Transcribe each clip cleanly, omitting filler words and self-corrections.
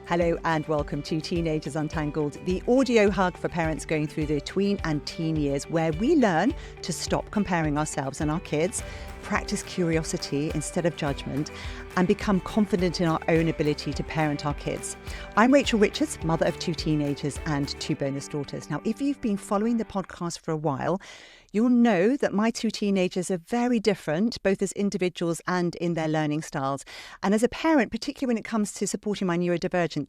Hello and welcome to Teenagers Untangled, the audio hug for parents going through the tween and teen years, where we learn to stop comparing ourselves and our kids, practice curiosity instead of judgment, and become confident in our own ability to parent our kids. I'm Rachel Richards, mother of 2 teenagers and 2 bonus daughters. Now, if you've been following the podcast for a while, you'll know that my 2 teenagers are very different, both as individuals and in their learning styles. And as a parent, particularly when it comes to supporting my neurodivergent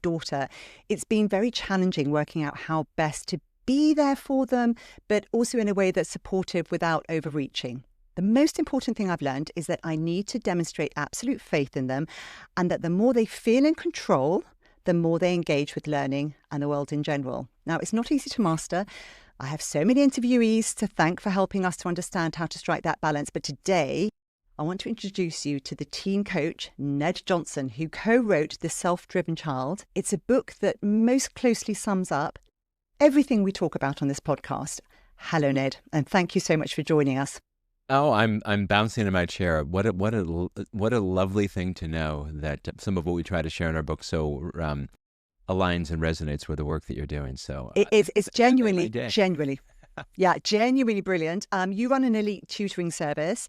daughter, it's been very challenging working out how best to be there for them, but also in a way that's supportive without overreaching. The most important thing I've learned is that I need to demonstrate absolute faith in them, and that the more they feel in control, the more they engage with learning and the world in general. Now, it's not easy to master. I have so many interviewees to thank for helping us to understand how to strike that balance. But today, I want to introduce you to the teen coach, Ned Johnson, who co-wrote The Self-Driven Child. It's a book that most closely sums up everything we talk about on this podcast. Hello, Ned, and thank you so much for joining us. Oh, I'm bouncing in my chair. What a lovely thing to know that some of what we try to share in our book so aligns and resonates with the work that you're doing. So it's genuinely brilliant. You run an elite tutoring service.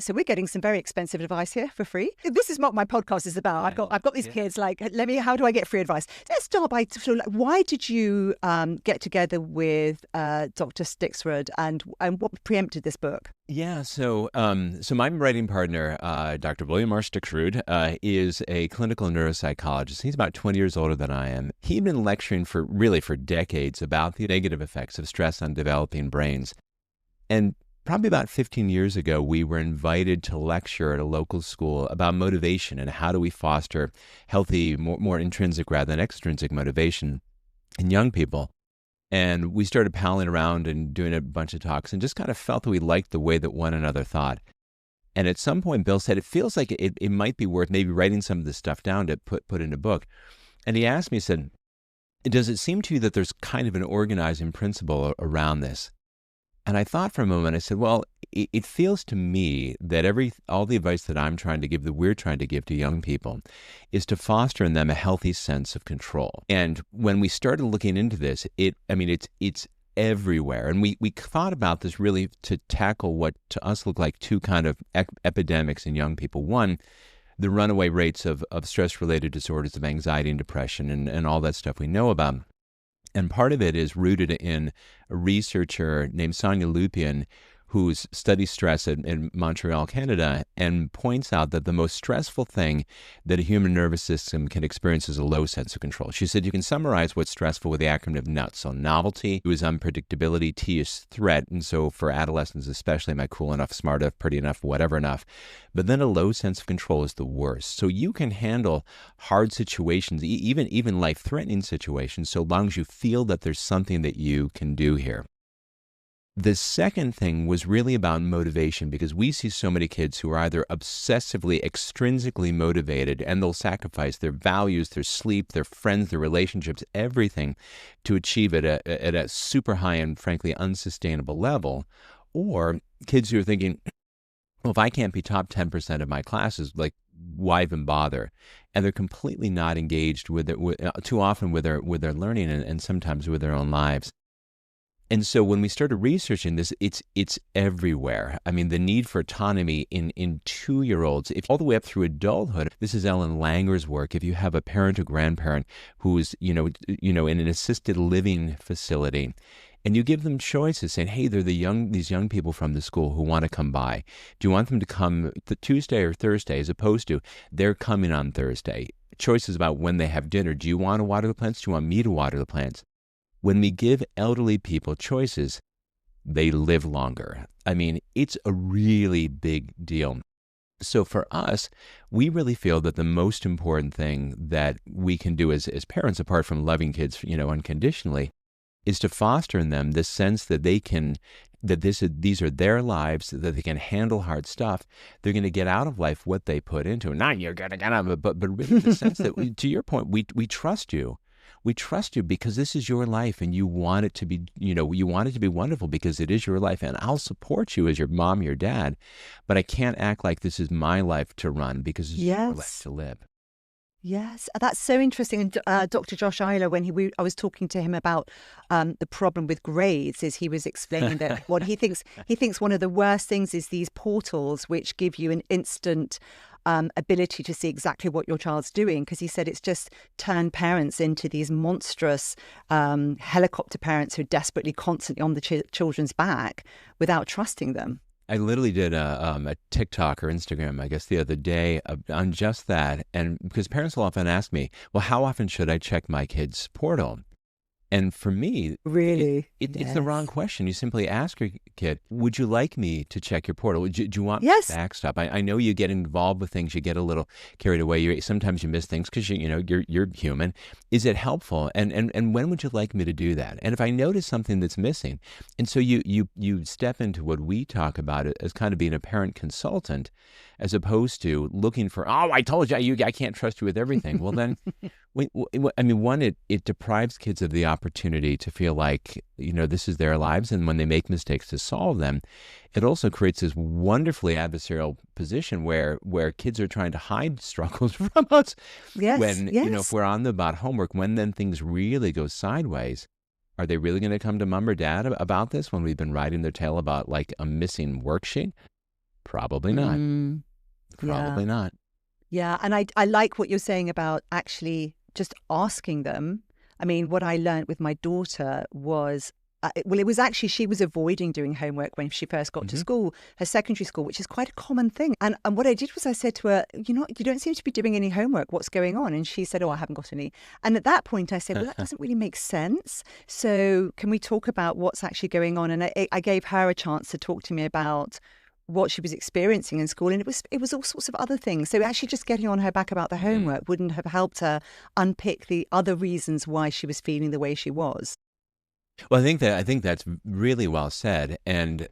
So we're getting some very expensive advice here for free. This is what my podcast is about. I've got these kids like, how do I get free advice? Let's start by why did you get together with Dr. Stixrud and what preempted this book? Yeah, so my writing partner, Dr. William R. Stixrud, is a clinical neuropsychologist. He's about 20 years older than I am. He'd been lecturing for decades about the negative effects of stress on developing brains. And probably about 15 years ago, we were invited to lecture at a local school about motivation and how do we foster healthy, more intrinsic rather than extrinsic motivation in young people. And we started palling around and doing a bunch of talks and just kind of felt that we liked the way that one another thought. And at some point, Bill said, it feels like it might be worth maybe writing some of this stuff down to put in a book. And he asked me, he said, does it seem to you that there's kind of an organizing principle around this? And I thought for a moment, I said, well, it feels to me that all the advice that I'm trying to give, that we're trying to give to young people, is to foster in them a healthy sense of control. And when we started looking into this, it's everywhere. And we thought about this really to tackle what to us look like 2 kind of epidemics in young people. One, the runaway rates of stress-related disorders of anxiety and depression and all that stuff we know about. And part of it is rooted in a researcher named Sonia Lupien, who studies stress in Montreal, Canada, and points out that the most stressful thing that a human nervous system can experience is a low sense of control. She said you can summarize what's stressful with the acronym of NUT. So novelty is unpredictability, T is threat, and so for adolescents especially, am I cool enough, smart enough, pretty enough, whatever enough. But then a low sense of control is the worst. So you can handle hard situations, even life-threatening situations, so long as you feel that there's something that you can do here. The second thing was really about motivation, because we see so many kids who are either obsessively, extrinsically motivated, and they'll sacrifice their values, their sleep, their friends, their relationships, everything to achieve it at a super high and frankly unsustainable level. Or kids who are thinking, well, if I can't be top 10% of my classes, like, why even bother? And they're completely not engaged with it too often with their learning and sometimes with their own lives. And so when we started researching this, it's everywhere. I mean, the need for autonomy in 2-year-olds, if all the way up through adulthood. This is Ellen Langer's work. If you have a parent or grandparent who's in an assisted living facility, and you give them choices, saying, "Hey, they're these young people from the school who want to come by. Do you want them to come Tuesday or Thursday, as opposed to they're coming on Thursday?" Choices about when they have dinner. Do you want to water the plants? Do you want me to water the plants? When we give elderly people choices, they live longer. I mean, it's a really big deal. So for us, we really feel that the most important thing that we can do as parents, apart from loving kids, unconditionally, is to foster in them this sense that these are their lives, that they can handle hard stuff. They're going to get out of life what they put into it. Not you're going to get out of it, but really the sense that, to your point, we trust you. We trust you because this is your life and you want it to be, you want it to be wonderful because it is your life. And I'll support you as your mom, your dad, but I can't act like this is my life to run because it's your life to live. Yes, that's so interesting. And Dr. Josh Eiler, when I was talking to him about the problem with grades, is he was explaining that what he thinks one of the worst things is these portals, which give you an instant ability to see exactly what your child's doing. Because he said it's just turned parents into these monstrous helicopter parents who are desperately constantly on the children's back without trusting them. I literally did a TikTok or Instagram, I guess, the other day on just that. And because parents will often ask me, well, how often should I check my kid's portal? And for me, Really? it's the wrong question. You simply ask your kid, would you like me to check your portal? Do you want me Yes. to backstop? I know you get involved with things. You get a little carried away. Sometimes you miss things because you're human. Is it helpful? And when would you like me to do that? And if I notice something that's missing, and so you step into what we talk about as kind of being a parent consultant, as opposed to looking for, oh, I told you, I can't trust you with everything. Well, then, one, it deprives kids of the opportunity to feel like, this is their lives. And when they make mistakes, to solve them. It also creates this wonderfully adversarial position where kids are trying to hide struggles from us. Yes. When, if we're on about homework, when then things really go sideways, are they really going to come to mom or dad about this when we've been riding their tail about like a missing worksheet? Probably not. Probably not. Yeah. And I like what you're saying about actually just asking them. I mean, what I learned with my daughter was, it was actually, she was avoiding doing homework when she first got to school, her secondary school, which is quite a common thing. And what I did was I said to her, you don't seem to be doing any homework. What's going on? And she said, oh, I haven't got any. And at that point I said, well, that doesn't really make sense. So can we talk about what's actually going on? And I gave her a chance to talk to me about what she was experiencing in school, and it was all sorts of other things. So actually just getting on her back about the homework wouldn't have helped her unpick the other reasons why she was feeling the way she was. Well, I think that's really well said. And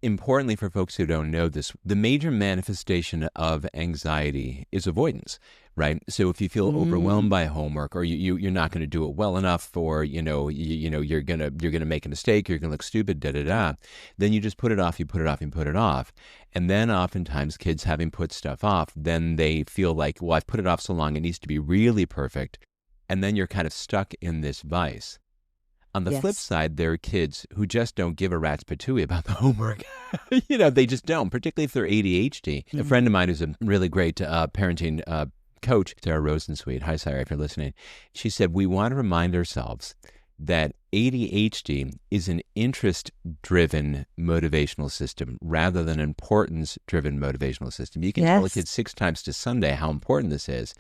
importantly, for folks who don't know this, the major manifestation of anxiety is avoidance, right? So if you feel overwhelmed by homework, or you're not going to do it well enough, or you're gonna make a mistake, you're gonna look stupid, then you just put it off, you put it off, and put it off. And then oftentimes kids, having put stuff off, then they feel like, well, I've put it off so long, it needs to be really perfect. And then you're kind of stuck in this vice. On the flip side, there are kids who just don't give a rat's patootie about the homework. They just don't, particularly if they're ADHD. A friend of mine who's a really great parenting coach, Sarah Rosensweet. Hi, Sarah, if you're listening. She said, we want to remind ourselves that ADHD is an interest-driven motivational system rather than an importance-driven motivational system. You can tell a kid 6 times to Sunday how important this is,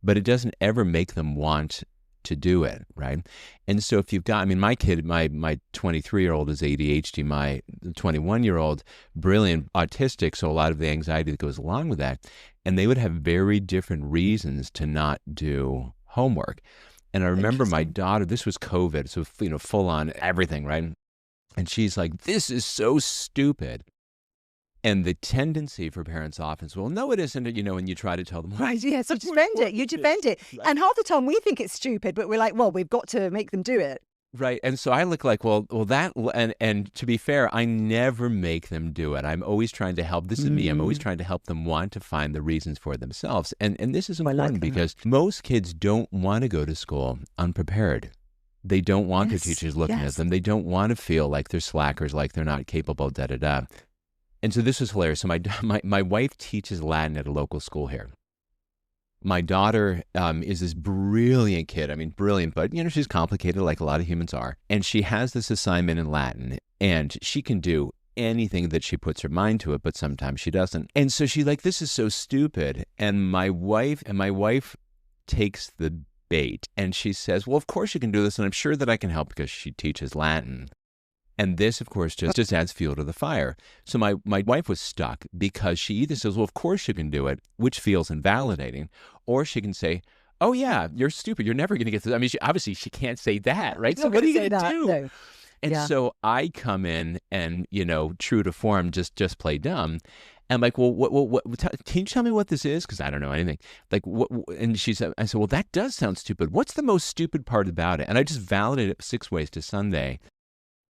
but it doesn't ever make them want to do it, right? And so if you've got, my kid, my 23-year-old is ADHD, my 21-year-old, brilliant, autistic, so a lot of the anxiety that goes along with that, and they would have very different reasons to not do homework. And I remember my daughter, this was COVID, so full on everything, right? And she's like, this is so stupid. And the tendency for parents often is, well, no, it isn't, and you try to tell them. Right, yes, you defend it. You defend it. Right. And half the time we think it's stupid, but we're like, well, we've got to make them do it. Right. And so I look like, well, and to be fair, I never make them do it. I'm always trying to help. This is me. I'm always trying to help them want to find the reasons for themselves. And this is important because most kids don't want to go to school unprepared. They don't want their teachers looking at them. They don't want to feel like they're slackers, like they're not capable, And so this was hilarious. So my wife teaches Latin at a local school here. My daughter is this brilliant kid. Brilliant, but she's complicated like a lot of humans are. And she has this assignment in Latin, and she can do anything that she puts her mind to it, but sometimes she doesn't. And so she's like, this is so stupid. And my wife takes the bait, and she says, well, of course you can do this, and I'm sure that I can help because she teaches Latin. And this, of course, just adds fuel to the fire. So my wife was stuck because she either says, well, of course you can do it, which feels invalidating, or she can say, oh, yeah, you're stupid. You're never going to get this. Obviously, she can't say that, right? So what are you going to do? No. And so I come in and, true to form, just play dumb. And I'm like, well, what, can you tell me what this is? Because I don't know anything. Like, what? And she said, I said, well, that does sound stupid. What's the most stupid part about it? And I just validated it 6 ways to Sunday.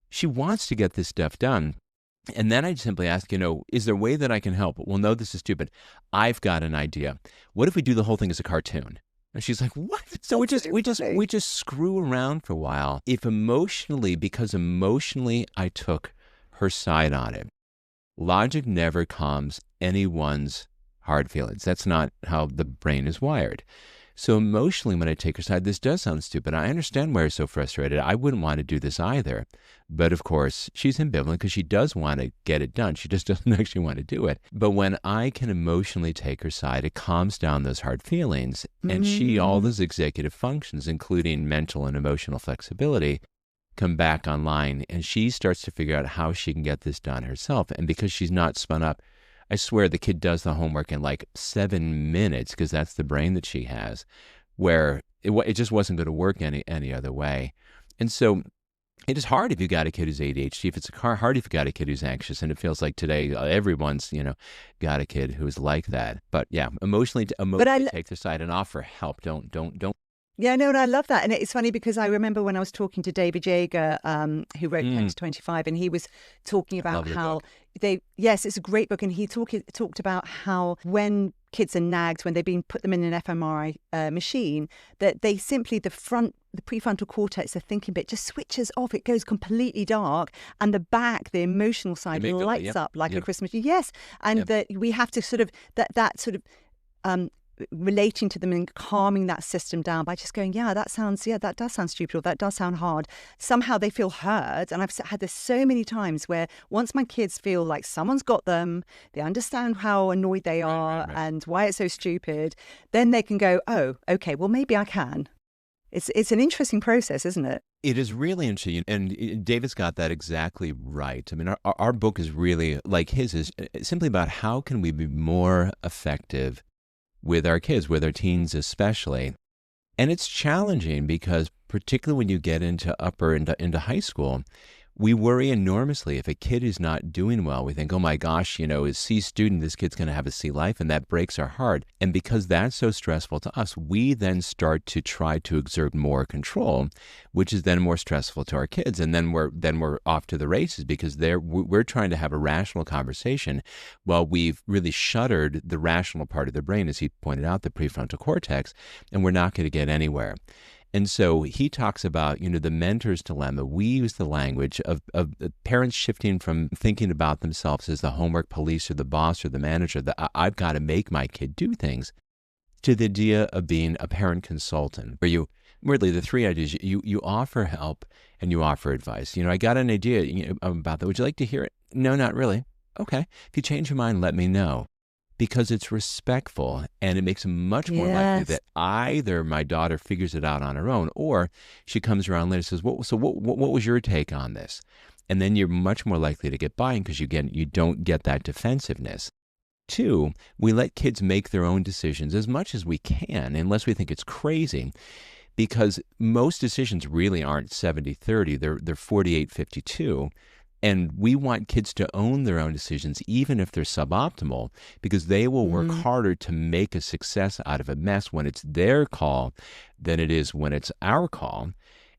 She wants to get this stuff done. And then I simply ask, is there a way that I can help? Well, no, this is stupid. I've got an idea. What if we do the whole thing as a cartoon? And she's like, what? So we just screw around for a while. Because emotionally I took her side on it. Logic never calms anyone's hard feelings. That's not how the brain is wired. So emotionally, when I take her side, this does sound stupid. I understand why you're so frustrated. I wouldn't want to do this either. But of course, she's ambivalent because she does want to get it done. She just doesn't actually want to do it. But when I can emotionally take her side, it calms down those hard feelings. And all those executive functions, including mental and emotional flexibility, come back online. And she starts to figure out how she can get this done herself. And because she's not spun up, I swear the kid does the homework in like 7 minutes because that's the brain that she has, where it just wasn't going to work any other way. And so it is hard if you got a kid who's ADHD, if it's hard if you got a kid who's anxious, and it feels like today everyone's, got a kid who's like that. But yeah, emotionally take their side and offer help. Don't. Yeah, no, and I love that. And it's funny because I remember when I was talking to David Yeager, who wrote 10 to 25, and he was talking about how it's a great book. And he talked about how when kids are nagged, when they've been put them in an fMRI machine, that they simply, the prefrontal cortex, the thinking bit, just switches off. It goes completely dark. And the back, the emotional side, lights up like a Christmas tree. Yes. And that we have to sort of, that sort of, relating to them and calming that system down by just going, that does sound stupid, or that does sound hard. Somehow they feel heard. And I've had this so many times where once my kids feel like someone's got them, they understand how annoyed they are and why it's so stupid, then they can go, oh, okay, well, maybe I can. It's an interesting process, isn't it? It is really interesting. And David's got that exactly right. I mean, our book is really, like his, is simply about how can we be more effective with our kids, with our teens especially. And it's challenging because particularly when you get into into high school, we worry enormously. If a kid is not doing well, we think, oh my gosh, a C student, this kid's going to have a C life, and that breaks our heart. And because that's so stressful to us, we then start to try to exert more control, which is then more stressful to our kids. And then we're off to the races because we're trying to have a rational conversation while we've really shuttered the rational part of the brain, as he pointed out, the prefrontal cortex, and we're not going to get anywhere. And so he talks about, the mentor's dilemma. We use the language of parents shifting from thinking about themselves as the homework police or the boss or the manager, that I've got to make my kid do things, to the idea of being a parent consultant, where really the three ideas, you offer help and you offer advice. I got an idea about that. Would you like to hear it? No, not really. Okay. If you change your mind, let me know. Because it's respectful, and it makes it much more likely that either my daughter figures it out on her own, or she comes around later and says, what was your take on this? And then you're much more likely to get buy-in because you don't get that defensiveness. 2, we let kids make their own decisions as much as we can, unless we think it's crazy, because most decisions really aren't 70-30, they're 48-52. And we want kids to own their own decisions, even if they're suboptimal, because they will work harder to make a success out of a mess when it's their call than it is when it's our call.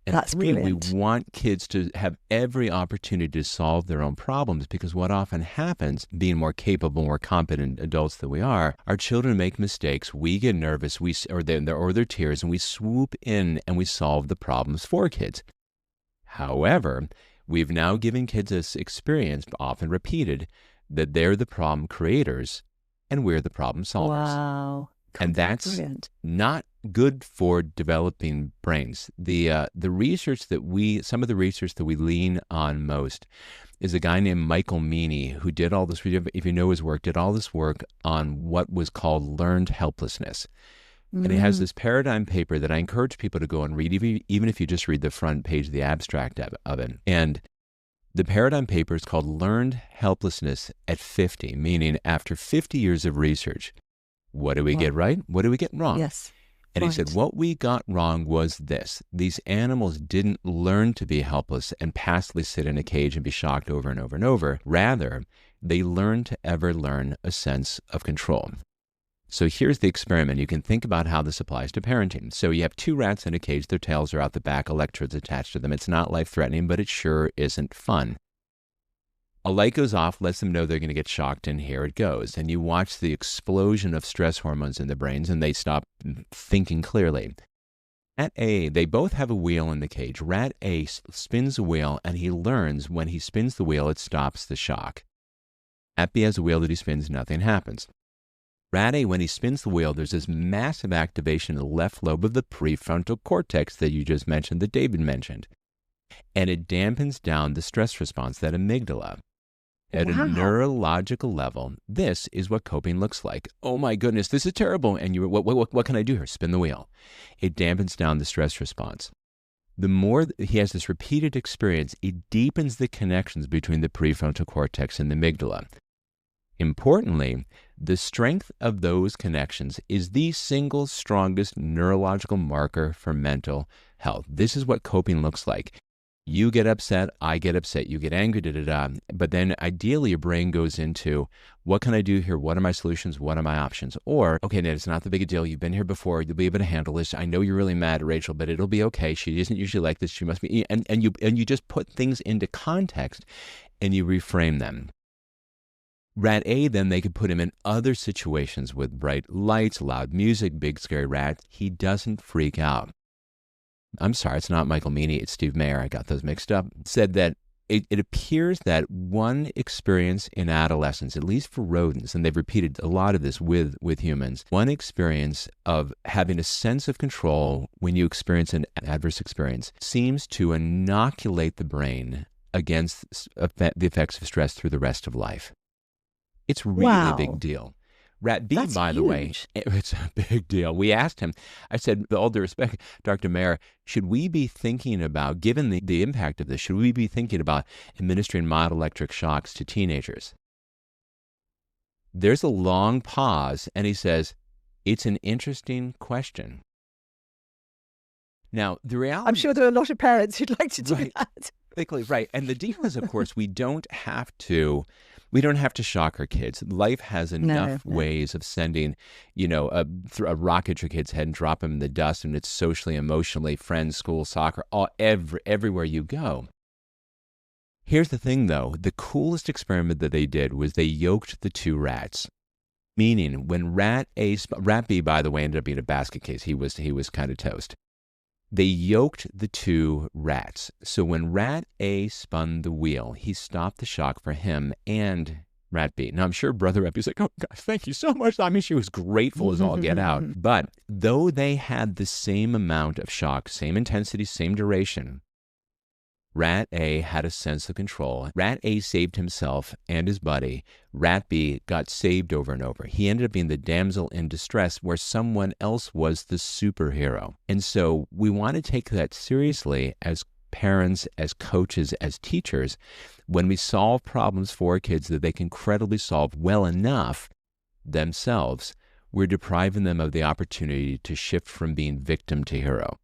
And That's 3, brilliant. we want kids to have every opportunity to solve their own problems, because what often happens, being more capable, more competent adults than we are, our children make mistakes, we get nervous, or their tears, and we swoop in and we solve the problems for kids. However, we've now given kids this experience, often repeated, that they're the problem creators and we're the problem solvers. Wow. And that's brilliant. Not good for developing brains. Some of the research that we lean on most is a guy named Michael Meany, who did all this, if you know his work, did all this work on what was called learned helplessness. And he has this paradigm paper that I encourage people to go and read, even if you just read the front page of the abstract of it. And the paradigm paper is called Learned Helplessness at 50, meaning after 50 years of research, what do we get right? What do we get wrong? Yes. And he said, what we got wrong was this. These animals didn't learn to be helpless and passively sit in a cage and be shocked over and over and over. Rather, they learned to ever learn a sense of control. So here's the experiment. You can think about how this applies to parenting. So you have 2 rats in a cage. Their tails are out the back, electrodes attached to them. It's not life-threatening, but it sure isn't fun. A light goes off, lets them know they're going to get shocked, and here it goes. And you watch the explosion of stress hormones in the brains, and they stop thinking clearly. Rat A, they both have a wheel in the cage. Rat A spins a wheel, and he learns when he spins the wheel, it stops the shock. Rat B has a wheel that he spins, nothing happens. Rat A, when he spins the wheel, there's this massive activation in the left lobe of the prefrontal cortex that you just mentioned, that David mentioned. And it dampens down the stress response, that amygdala. At a neurological level, this is what coping looks like. Oh my goodness, this is terrible. And what can I do here? Spin the wheel. It dampens down the stress response. The more he has this repeated experience, it deepens the connections between the prefrontal cortex and the amygdala. Importantly, the strength of those connections is the single strongest neurological marker for mental health. This is what coping looks like. You get upset, I get upset, you get angry, but then ideally your brain goes into, what can I do here? What are my solutions? What are my options? Or, okay, Ned, it's not that big a deal. You've been here before. You'll be able to handle this. I know you're really mad at Rachel, but it'll be okay. She isn't usually like this. She must be, and you just put things into context and you reframe them. Rat A, then they could put him in other situations with bright lights, loud music, big scary rat. He doesn't freak out. I'm sorry, it's not Michael Meany, it's Steve Mayer. I got those mixed up. Said that it appears that one experience in adolescence, at least for rodents, and they've repeated a lot of this with humans, one experience of having a sense of control when you experience an adverse experience seems to inoculate the brain against the effects of stress through the rest of life. It's really a big deal. Rat B, by the way, it's a big deal. We asked him, I said, with all due respect, Dr. Mayer, should we be thinking about, given the impact of this, should we be thinking about administering mild electric shocks to teenagers? There's a long pause, and he says, it's an interesting question. Now, the reality... I'm sure there are a lot of parents who'd like to do that. Right. And the deal is, of course, we don't have to shock our kids. Life has enough ways of sending, a rocket to your kid's head and drop them in the dust, and it's socially, emotionally, friends, school, soccer, everywhere you go. Here's the thing, though. The coolest experiment that they did was they yoked the two rats. Meaning, when Rat B, by the way, ended up being a basket case. He was kind of toast. They yoked the two rats. So when Rat A spun the wheel, he stopped the shock for him and Rat B. Now, I'm sure Brother Rat B's like, oh, gosh, thank you so much. I mean, she was grateful as all get out. But though they had the same amount of shock, same intensity, same duration, Rat A had a sense of control. Rat A saved himself and his buddy. Rat B got saved over and over. He ended up being the damsel in distress where someone else was the superhero. And so we want to take that seriously as parents, as coaches, as teachers, when we solve problems for our kids that they can credibly solve well enough themselves, we're depriving them of the opportunity to shift from being victim to hero.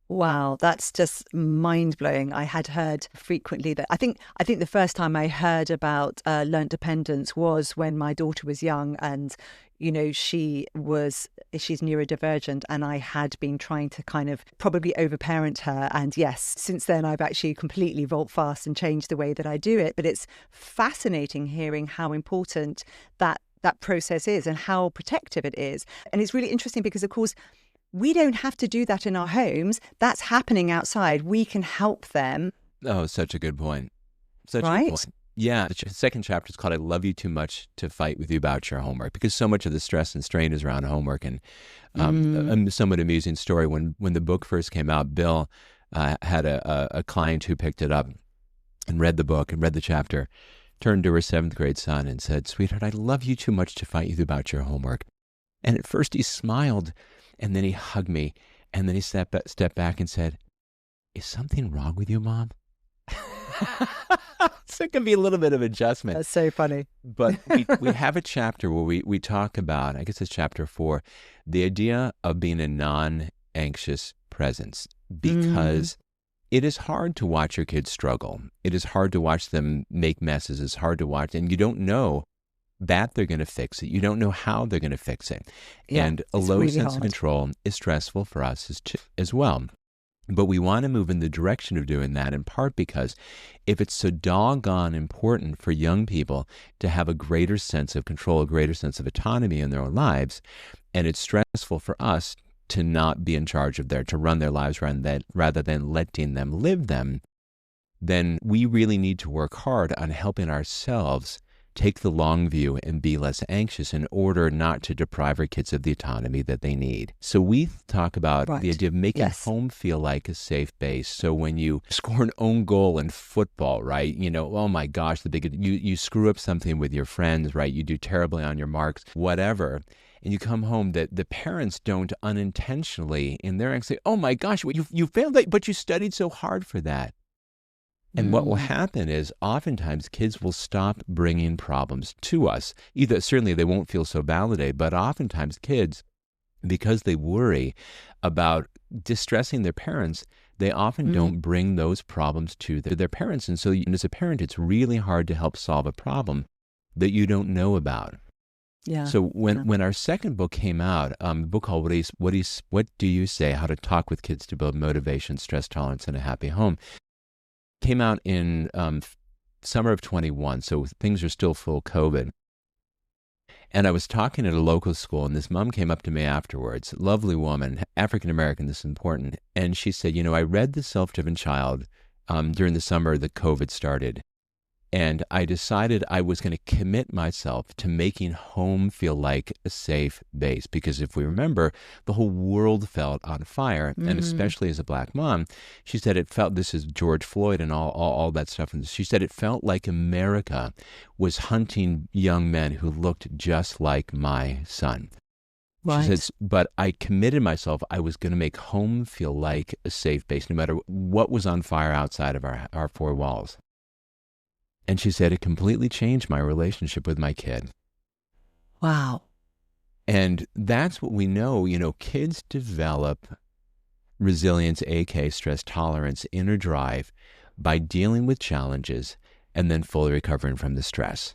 Wow, that's just mind-blowing. I had heard frequently that I think the first time I heard about learnt dependence was when my daughter was young, and she's neurodivergent, and I had been trying to kind of probably overparent her. And yes, since then I've actually completely vault fast and changed the way that I do it. But it's fascinating hearing how important that process is and how protective it is. And it's really interesting because, of course, we don't have to do that in our homes. That's happening outside. We can help them. Oh, such a good point. Such a good point. Yeah. The second chapter is called I Love You Too Much to Fight With You About Your Homework, because so much of the stress and strain is around homework. And a somewhat amusing story, when the book first came out, Bill had a client who picked it up and read the book and read the chapter, turned to her 7th grade son and said, sweetheart, I love you too much to fight with you about your homework. And at first he smiled, and then he hugged me, and then he stepped back and said, is something wrong with you, Mom? So it can be a little bit of adjustment. That's so funny. But we have a chapter where we talk about, I guess it's chapter 4, the idea of being a non-anxious presence, because it is hard to watch your kids struggle. It is hard to watch them make messes. It's hard to watch, and you don't know that they're going to fix it. You don't know how they're going to fix it. Yeah, and a low really sense of control is stressful for us as well. But we want to move in the direction of doing that in part because if it's so doggone important for young people to have a greater sense of control, a greater sense of autonomy in their own lives, and it's stressful for us to not be in charge of to run their lives rather than letting them live them, then we really need to work hard on helping ourselves take the long view and be less anxious in order not to deprive our kids of the autonomy that they need. So we talk about the idea of making home feel like a safe base. So when you score an own goal in football, right, oh my gosh, you screw up something with your friends, right, you do terribly on your marks, whatever, and you come home, that the parents don't unintentionally in their angst say, oh my gosh, you failed that, but you studied so hard for that. And what will happen is oftentimes kids will stop bringing problems to us. Certainly they won't feel so validated, but oftentimes kids, because they worry about distressing their parents, they often don't bring those problems to their parents. And so as a parent, it's really hard to help solve a problem that you don't know about. Yeah. So when our second book came out, a book called What Do You Say? How to Talk with Kids to Build Motivation, Stress Tolerance, and a Happy Home, came out in summer of 21, so things are still full COVID. And I was talking at a local school, and this mom came up to me afterwards, lovely woman, African-American, this is important, and she said, I read The Self-Driven Child during the summer that COVID started, and I decided I was going to commit myself to making home feel like a safe base. Because if we remember, the whole world felt on fire, and especially as a Black mom, she said this is George Floyd and all that stuff. And she said it felt like America was hunting young men who looked just like my son. Right. She says, but I committed myself, I was going to make home feel like a safe base, no matter what was on fire outside of our four walls. And she said, it completely changed my relationship with my kid. Wow. And that's what we know. Kids develop resilience, aka stress tolerance, inner drive, by dealing with challenges and then fully recovering from the stress.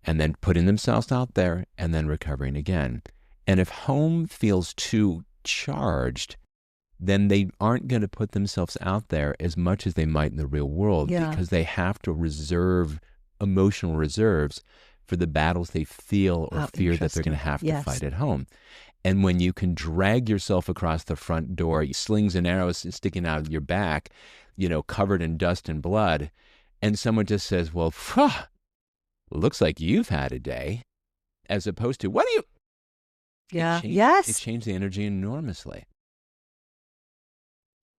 And then putting themselves out there and then recovering again. And if home feels too charged, then they aren't going to put themselves out there as much as they might in the real world, because they have to reserve emotional reserves for the battles they feel or fear that they're going to have to fight at home. And when you can drag yourself across the front door, slings and arrows sticking out of your back, covered in dust and blood, and someone just says, well, looks like you've had a day, as opposed to, what do you... It changed the energy enormously.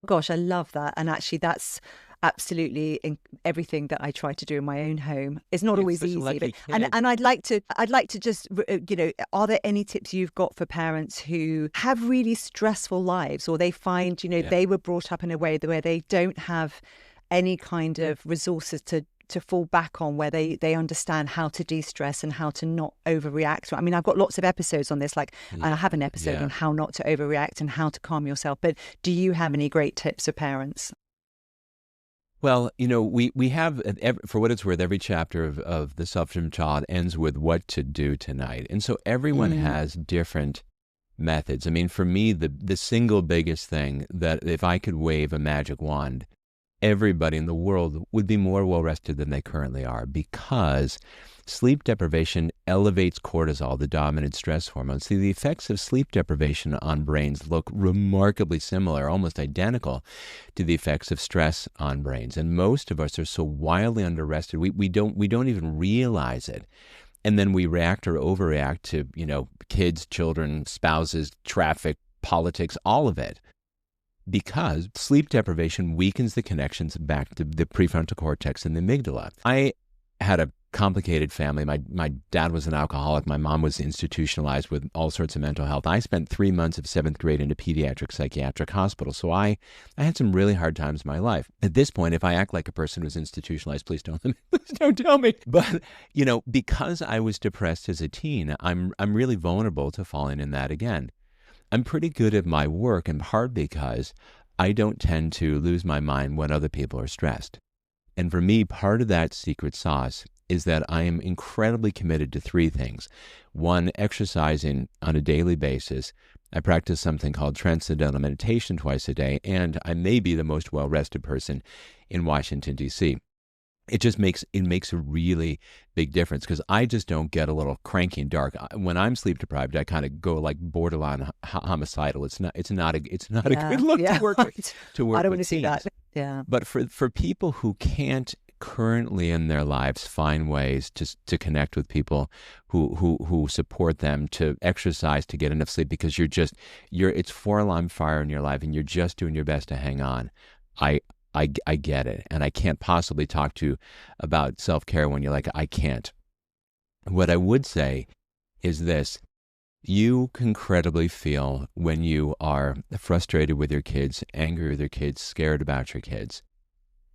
Gosh, I love that. And actually, that's absolutely in everything that I try to do in my own home. It's not always easy. But, and I'd like to just, are there any tips you've got for parents who have really stressful lives, or they find, they were brought up in a way where they don't have any kind of resources to fall back on, where they understand how to de-stress and how to not overreact? I mean, I've got lots of episodes on this, and I have an episode on how not to overreact and how to calm yourself. But do you have any great tips for parents? Well, we have, for what it's worth, every chapter of The Self-Driven Child ends with what to do tonight. And so everyone has different methods. I mean, for me, the single biggest thing that if I could wave a magic wand, everybody in the world would be more well-rested than they currently are, because sleep deprivation elevates cortisol, the dominant stress hormone. See, the effects of sleep deprivation on brains look remarkably similar, almost identical to the effects of stress on brains. And most of us are so wildly under-rested, we don't even realize it. And then we react or overreact to, kids, children, spouses, traffic, politics, all of it. Because sleep deprivation weakens the connections back to the prefrontal cortex and the amygdala. I had a complicated family. My dad was an alcoholic. My mom was institutionalized with all sorts of mental health. I spent 3 months of 7th grade in a pediatric psychiatric hospital. So I had some really hard times in my life. At this point, if I act like a person who's institutionalized, please don't tell me. But, because I was depressed as a teen, I'm really vulnerable to falling in that again. I'm pretty good at my work, in part because I don't tend to lose my mind when other people are stressed. And for me, part of that secret sauce is that I am incredibly committed to 3 things. 1, exercising on a daily basis. I practice something called transcendental meditation twice a day, and I may be the most well-rested person in Washington, D.C. It makes a really big difference because I just don't get a little cranky and dark. When I'm sleep deprived, I kind of go like borderline homicidal. It's not a good look Yeah. to work with, I don't want to with see that. teens. Yeah. But for people who can't currently in their lives find ways to connect with people who support them, to exercise, to get enough sleep, because it's 4-alarm fire in your life and you're just doing your best to hang on. I get it, and I can't possibly talk to you about self-care when you're like, I can't. What I would say is this: you can credibly feel when you are frustrated with your kids, angry with your kids, scared about your kids.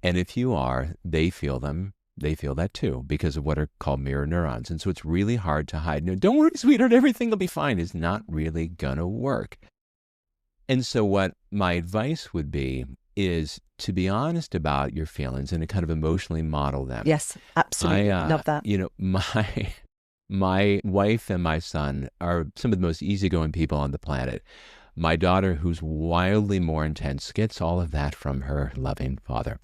And if you are, they feel that too, because of what are called mirror neurons. And so it's really hard to hide. No, don't worry, sweetheart, everything will be fine is not really gonna work. And so what my advice would be is to be honest about your feelings and to kind of emotionally model them. Yes, absolutely. Love that. My wife and my son are some of the most easygoing people on the planet. My daughter, who's wildly more intense, gets all of that from her loving father.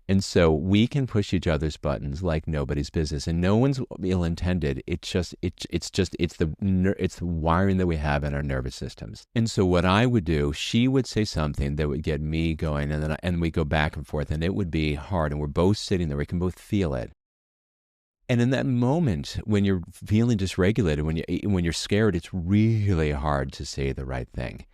And so we can push each other's buttons like nobody's business, and no one's ill-intended. It's the wiring that we have in our nervous systems. And so what I would do, she would say something that would get me going, and we go back and forth, and it would be hard, and we're both sitting there. We can both feel it. And in that moment, when you're feeling dysregulated, when you're scared, it's really hard to say the right thing.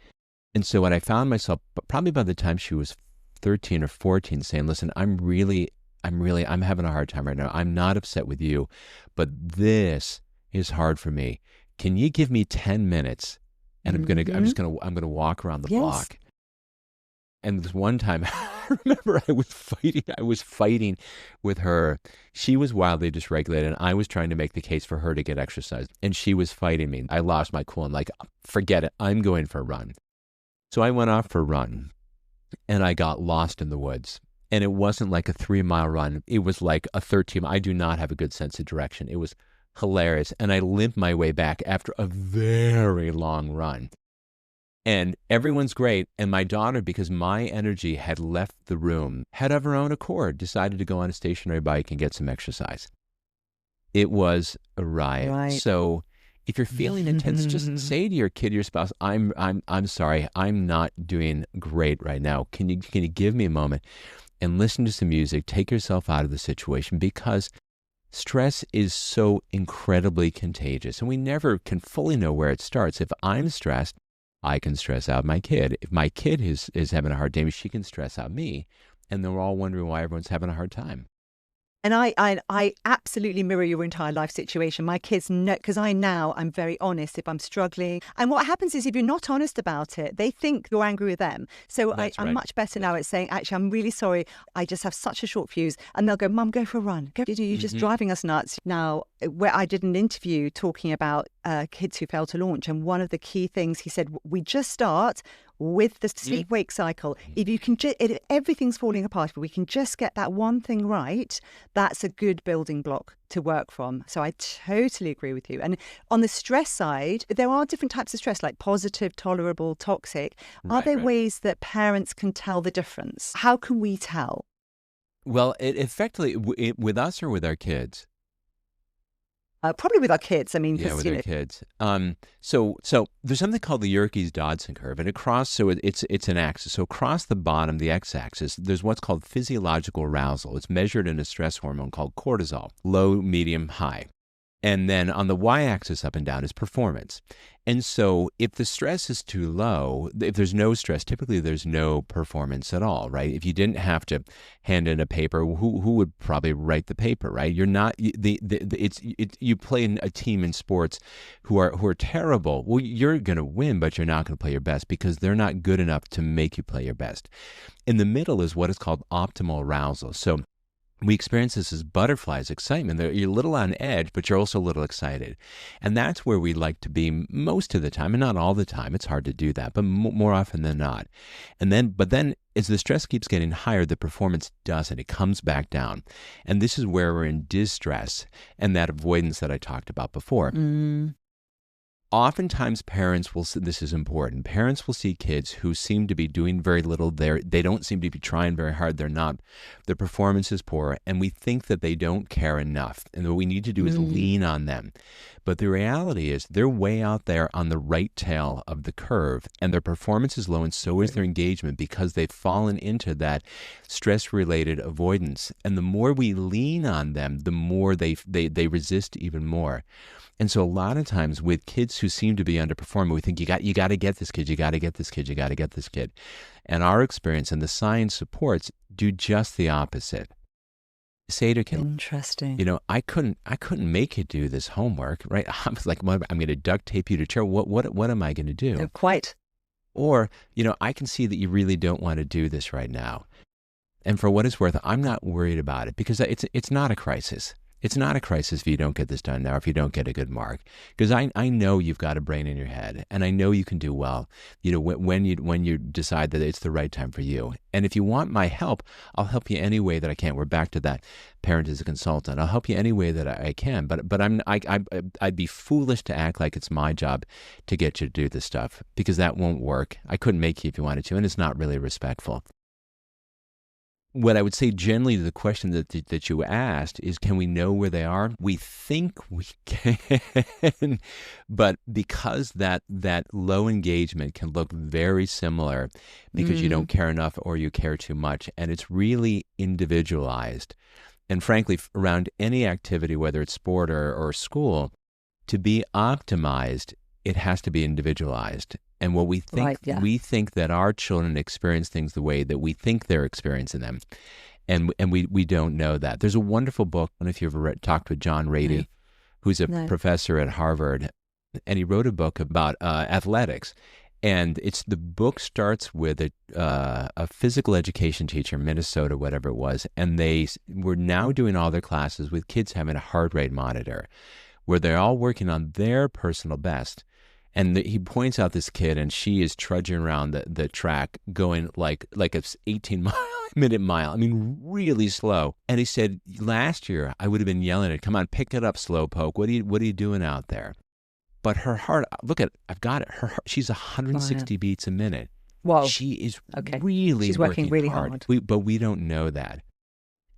And so when I found myself, probably by the time she was 13 or 14, saying, listen, I'm having a hard time right now. I'm not upset with you, but this is hard for me. Can you give me 10 minutes? And I'm going to walk around the block. And this one time, I remember I was fighting with her. She was wildly dysregulated, and I was trying to make the case for her to get exercise. And she was fighting me. I lost my cool. I'm like, forget it. I'm going for a run. So I went off for a run, and I got lost in the woods. And it wasn't like a 3-mile run. It was like a 13. I do not have a good sense of direction. It was hilarious. And I limped my way back after a very long run. And everyone's great. And my daughter, because my energy had left the room, had of her own accord decided to go on a stationary bike and get some exercise. It was a riot. Right. So if you're feeling intense, just say to your kid, your spouse, I'm sorry, I'm not doing great right now. Can you give me a moment and listen to some music, take yourself out of the situation, because stress is so incredibly contagious and we never can fully know where it starts. If I'm stressed, I can stress out my kid. If my kid is having a hard day, she can stress out me. And then we're all wondering why everyone's having a hard time. And I absolutely mirror your entire life situation. My kids know, because I'm very honest if I'm struggling. And what happens is if you're not honest about it, they think you're angry with them. So I'm much better now at saying, actually, I'm really sorry. I just have such a short fuse. And they'll go, Mum, go for a run. You're just driving us nuts. Now, where I did an interview talking about kids who fail to launch. And one of the key things he said, we just start with the sleep-wake cycle. If you can, if everything's falling apart, but we can just get that one thing right, that's a good building block to work from. So I totally agree with you. And on the stress side, there are different types of stress, like positive, tolerable, toxic. Are there ways that parents can tell the difference? How can we tell? Well, it effectively, with us or with our kids? Probably with our kids. I mean, with our kids. So there's something called the Yerkes-Dodson curve, and it's an axis. So across the bottom, the x-axis, there's what's called physiological arousal. It's measured in a stress hormone called cortisol, low, medium, high. And then on the y-axis up and down is performance. And so if the stress is too low, if there's no stress, typically there's no performance at all, right? If you didn't have to hand in a paper, who would probably write the paper, right? You're not, you play in a team in sports who are terrible. Well, you're going to win, but you're not going to play your best because they're not good enough to make you play your best. In the middle is what is called optimal arousal. So we experience this as butterflies, excitement. You're a little on edge, but you're also a little excited. And that's where we like to be most of the time, and not all the time. It's hard to do that, but more often than not. But then as the stress keeps getting higher, the performance doesn't. It comes back down. And this is where we're in distress and that avoidance that I talked about before. Oftentimes parents will see, this is important, parents will see kids who seem to be doing very little. They don't seem to be trying very hard. Their performance is poor, and we think that they don't care enough. And what we need to do is lean on them. But the reality is they're way out there on the right tail of the curve, and their performance is low, and so is their engagement, because they've fallen into that stress-related avoidance. And the more we lean on them, the more they resist even more. And so a lot of times with kids who seem to be underperforming, we think you got to get this kid, you got to get this kid, you got to get this kid. And our experience and the science supports do just the opposite. Say to a kid, interesting. I couldn't make you do this homework, right? I was like, well, I'm going to duct tape you to a chair. What am I going to do? No, quite. Or, I can see that you really don't want to do this right now. And for what it's worth, I'm not worried about it, because it's not a crisis. It's not a crisis if you don't get this done now, if you don't get a good mark, because I know you've got a brain in your head, and I know you can do well, when you decide that it's the right time for you. And if you want my help, I'll help you any way that I can. We're back to that parent as a consultant. I'll help you any way that I can, but I'd be foolish to act like it's my job to get you to do this stuff, because that won't work. I couldn't make you if you wanted to, and it's not really respectful. What I would say generally to the question that you asked is, can we know where they are? We think we can, but because that low engagement can look very similar because you don't care enough or you care too much, and it's really individualized. And frankly, around any activity, whether it's sport or school, to be optimized, it has to be individualized. And what we think, we think that our children experience things the way that we think they're experiencing them. And we don't know that. There's a wonderful book, I don't know if you've ever talked with John Rady, who's a professor at Harvard, and he wrote a book about athletics. And the book starts with a physical education teacher in Minnesota, whatever it was, and they were now doing all their classes with kids having a heart rate monitor, where they're all working on their personal best. And he points out this kid, and she is trudging around the track going like a 18-minute mile. I mean, really slow. And he said, last year, I would have been yelling at her, come on, pick it up, slowpoke. What are you doing out there? But her heart, look at it, I've got it. She's 160 beats a minute. Whoa. She is really She's working really hard. But we don't know that.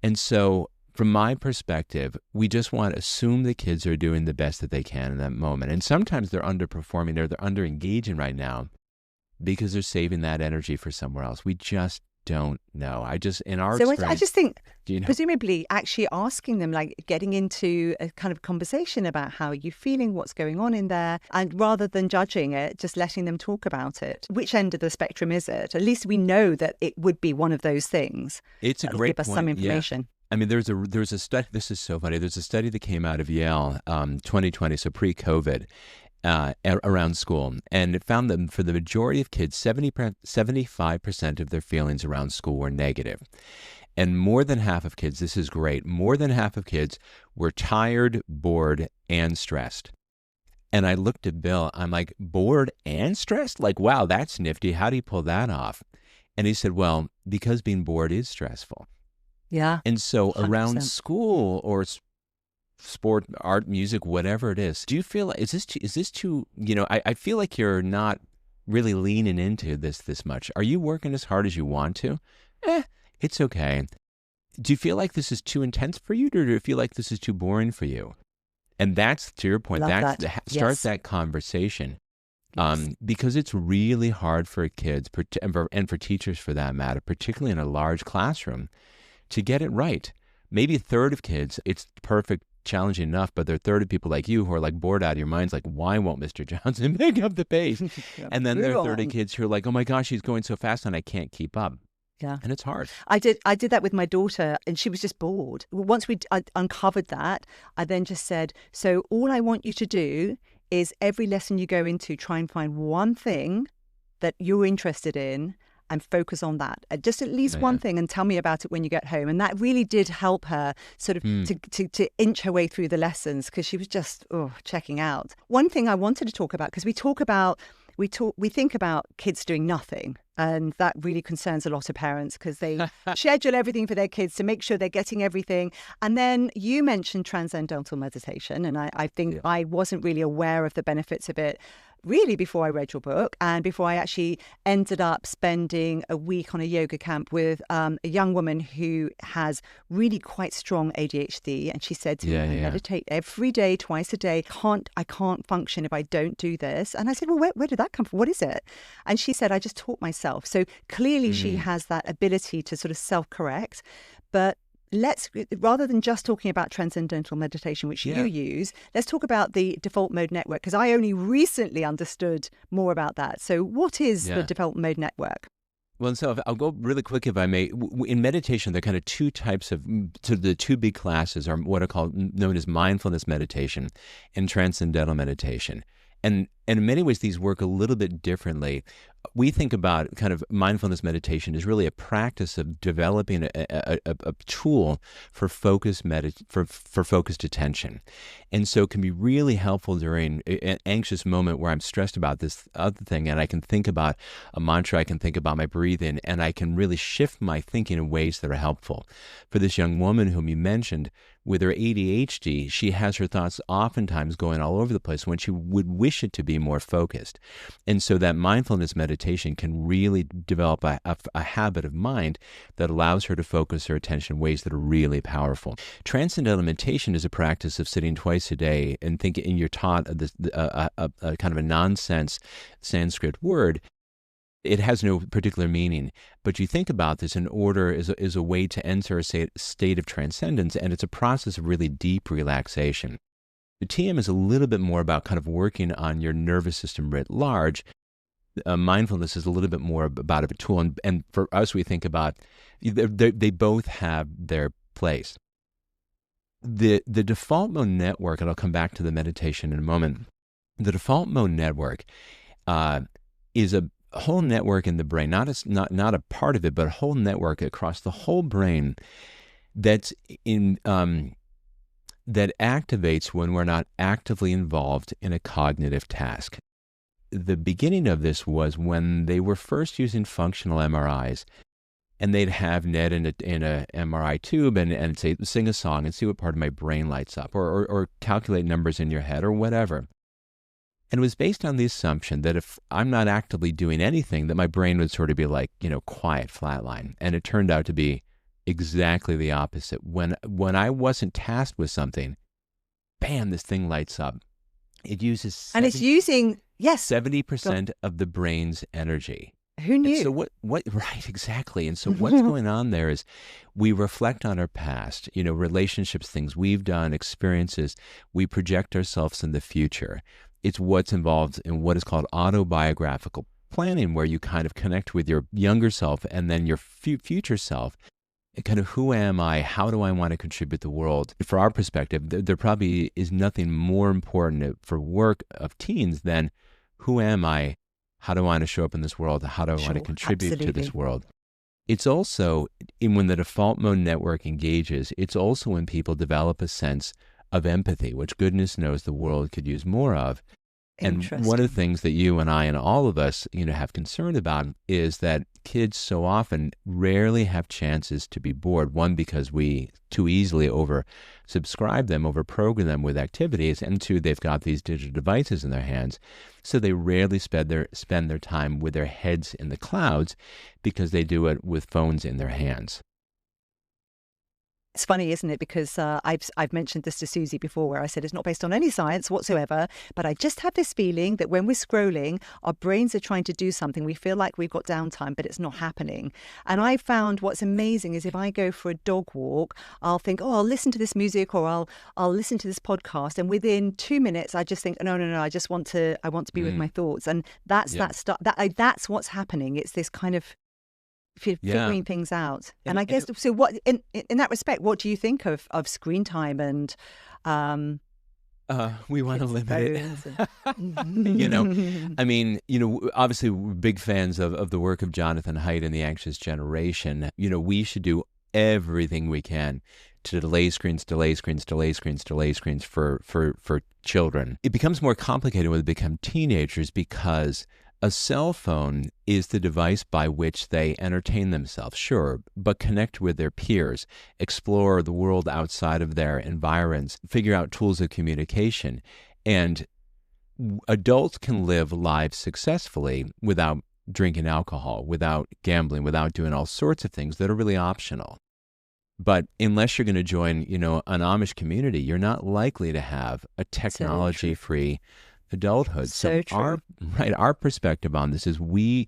And so from my perspective, we just want to assume the kids are doing the best that they can in that moment. And sometimes they're underperforming or they're under-engaging right now because they're saving that energy for somewhere else. We just don't know. I just think, presumably actually asking them, like getting into a kind of conversation about how you're feeling, what's going on in there, and rather than judging it, just letting them talk about it. Which end of the spectrum is it? At least we know that it would be one of those things. It's a great give us some information. Yeah. I mean, there's a study, this is so funny, there's a study that came out of Yale 2020, so pre-COVID, around school, and it found that for the majority of kids, 75% of their feelings around school were negative. And more than half of kids, this is great, more than half of kids were tired, bored, and stressed. And I looked at Bill, I'm like, bored and stressed? Like, wow, that's nifty. How do you pull that off? And he said, well, because being bored is stressful. Yeah. And so 100%. Around school or sport, art, music, whatever it is, do you feel like, is this too, I feel like you're not really leaning into this much. Are you working as hard as you want to? It's okay. Do you feel like this is too intense for you, or do you feel like this is too boring for you? And that's, to your point, start that conversation. Yes. Because it's really hard for kids and for teachers for that matter, particularly in a large classroom, to get it right. Maybe a third of kids, it's perfect, challenging enough, but there are a third of people like you who are like bored out of your minds, like, why won't Mr. Johnson pick up the pace? And then there are 30 kids who are like, oh my gosh, he's going so fast and I can't keep up. Yeah. And it's hard. I did that with my daughter, and she was just bored. Once I uncovered that, I then just said, so all I want you to do is every lesson you go into, try and find one thing that you're interested in and focus on that. Just at least one thing, and tell me about it when you get home. And that really did help her sort of to inch her way through the lessons, because she was just checking out. One thing I wanted to talk about, because we talk about we think about kids doing nothing, and that really concerns a lot of parents because they schedule everything for their kids to make sure they're getting everything. And then you mentioned transcendental meditation, and I think I wasn't really aware of the benefits of it really before I read your book and before I actually ended up spending a week on a yoga camp with a young woman who has really quite strong ADHD. And she said to me, I meditate every day, twice a day. I can't function if I don't do this. And I said, well, where did that come from? What is it? And she said, I just taught myself. So clearly she has that ability to sort of self-correct. But rather than just talking about transcendental meditation, which you use, let's talk about the default mode network, because I only recently understood more about that. So what is the default mode network? Well, so I'll go really quick if I may. In meditation, there are kind of two types of, the two big classes are what are known as mindfulness meditation and transcendental meditation. And in many ways, these work a little bit differently. We think about kind of mindfulness meditation is really a practice of developing a tool for focused attention. And so it can be really helpful during an anxious moment where I'm stressed about this other thing, and I can think about a mantra, I can think about my breathing, and I can really shift my thinking in ways that are helpful. For this young woman whom you mentioned, with her ADHD, she has her thoughts oftentimes going all over the place when she would wish it to be more focused. And so that mindfulness meditation can really develop a habit of mind that allows her to focus her attention in ways that are really powerful. Transcendental meditation is a practice of sitting twice a day and thinking, and you're taught a kind of a nonsense Sanskrit word. It has no particular meaning, but you think about this in order is a way to enter a state of transcendence, and it's a process of really deep relaxation. The TM is a little bit more about kind of working on your nervous system writ large. Mindfulness is a little bit more about a tool, and for us, we think about they both have their place. The default mode network, and I'll come back to the meditation in a moment. The default mode network is a whole network in the brain, not a part of it, but a whole network across the whole brain that's that activates when we're not actively involved in a cognitive task. The beginning of this was when they were first using functional MRIs, and they'd have Ned in a MRI tube and say, sing a song and see what part of my brain lights up, or calculate numbers in your head or whatever. And it was based on the assumption that if I'm not actively doing anything, that my brain would sort of be like, quiet, flatline. And it turned out to be exactly the opposite. When I wasn't tasked with something, bam, this thing lights up. It uses and it's using 70% of the brain's energy. Who knew? And so what? Right, exactly. And so what's going on there is we reflect on our past, relationships, things we've done, experiences. We project ourselves in the future. It's what's involved in what is called autobiographical planning, where you kind of connect with your younger self and then your future self. And kind of, who am I? How do I want to contribute to the world? For our perspective, there probably is nothing more important for work of teens than who am I? How do I want to show up in this world? How do I want to contribute to this world? It's also, when the default mode network engages, it's also when people develop a sense of empathy, which goodness knows the world could use more of. And one of the things that you and I and all of us, have concern about is that kids so often rarely have chances to be bored. One, because we too easily oversubscribe them, overprogram them with activities, and two, they've got these digital devices in their hands. So they rarely spend their time with their heads in the clouds because they do it with phones in their hands. It's funny, isn't it? Because I've mentioned this to Susie before, where I said it's not based on any science whatsoever, but I just have this feeling that when we're scrolling, our brains are trying to do something. We feel like we've got downtime, but it's not happening. And I found what's amazing is if I go for a dog walk, I'll think, I'll listen to this music, or I'll listen to this podcast, and within 2 minutes, I just think, no, I just want to be with my thoughts, and that's that's what's happening. It's this kind of figuring things out. And I guess, so what, in that respect, what do you think of screen time and we want to limit it. Obviously we're big fans of the work of Jonathan Haidt and the Anxious Generation. We should do everything we can to delay screens for children. It becomes more complicated when they become teenagers because A cell phone is the device by which they entertain themselves, sure, but connect with their peers, explore the world outside of their environs, figure out tools of communication. And adults can live lives successfully without drinking alcohol, without gambling, without doing all sorts of things that are really optional. But unless you're going to join, an Amish community, you're not likely to have a technology-free adulthood. So true. Our perspective on this is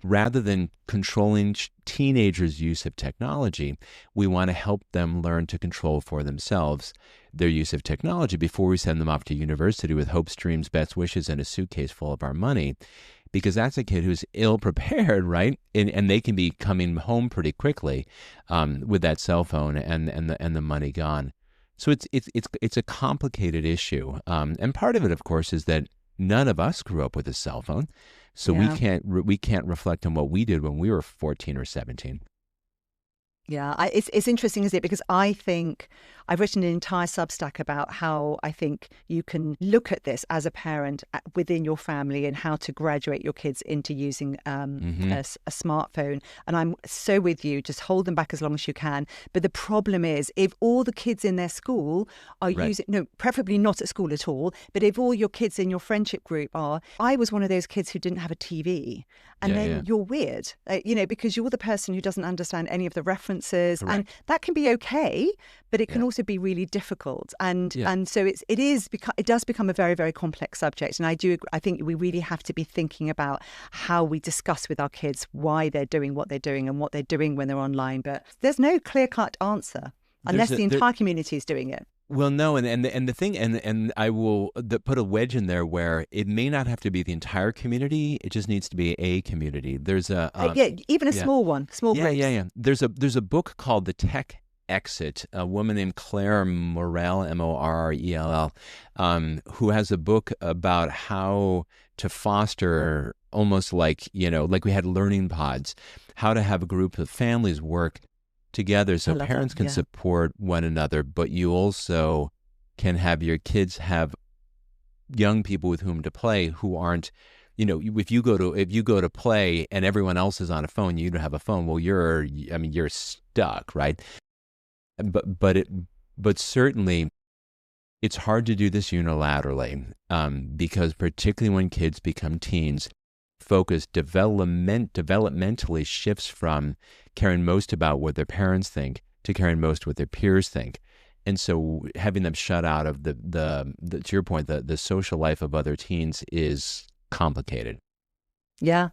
rather than controlling teenagers' use of technology, we want to help them learn to control for themselves their use of technology before we send them off to university with hopes, dreams, best wishes, and a suitcase full of our money. Because that's a kid who's ill-prepared, right? And they can be coming home pretty quickly with that cell phone and the money gone. So it's a complicated issue. And part of it, of course, is that none of us grew up with a cell phone, so we can't reflect on what we did when we were 14 or 17. Yeah, it's interesting, isn't it? Because I think I've written an entire Substack about how I think you can look at this as a parent within your family and how to graduate your kids into using a smartphone. And I'm so with you, just hold them back as long as you can. But the problem is, if all the kids in their school are using, preferably not at school at all, but if all your kids in your friendship group are, I was one of those kids who didn't have a TV. And then you're weird, because you're the person who doesn't understand any of the references. Correct. And that can be okay, but it can also be really difficult. And so it does become a very, very complex subject. And I think we really have to be thinking about how we discuss with our kids why they're doing what they're doing and what they're doing when they're online. But there's no clear-cut answer unless the entire community is doing it. Well, no, and the thing, and I will put a wedge in there where it may not have to be the entire community; it just needs to be a community. There's even a small one, small groups. Yeah. There's a book called The Tech Exit. A woman named Claire Morrell, Morrell, who has a book about how to foster almost like we had learning pods, how to have a group of families work together so parents can support one another, but you also can have your kids have young people with whom to play who aren't, if you go to play and everyone else is on a phone, you don't have a phone. Well, you're stuck, right? But certainly it's hard to do this unilaterally because particularly when kids become teens, focus developmentally shifts from caring most about what their parents think to caring most what their peers think. And so having them shut out of the to your point, the social life of other teens is complicated. Yeah,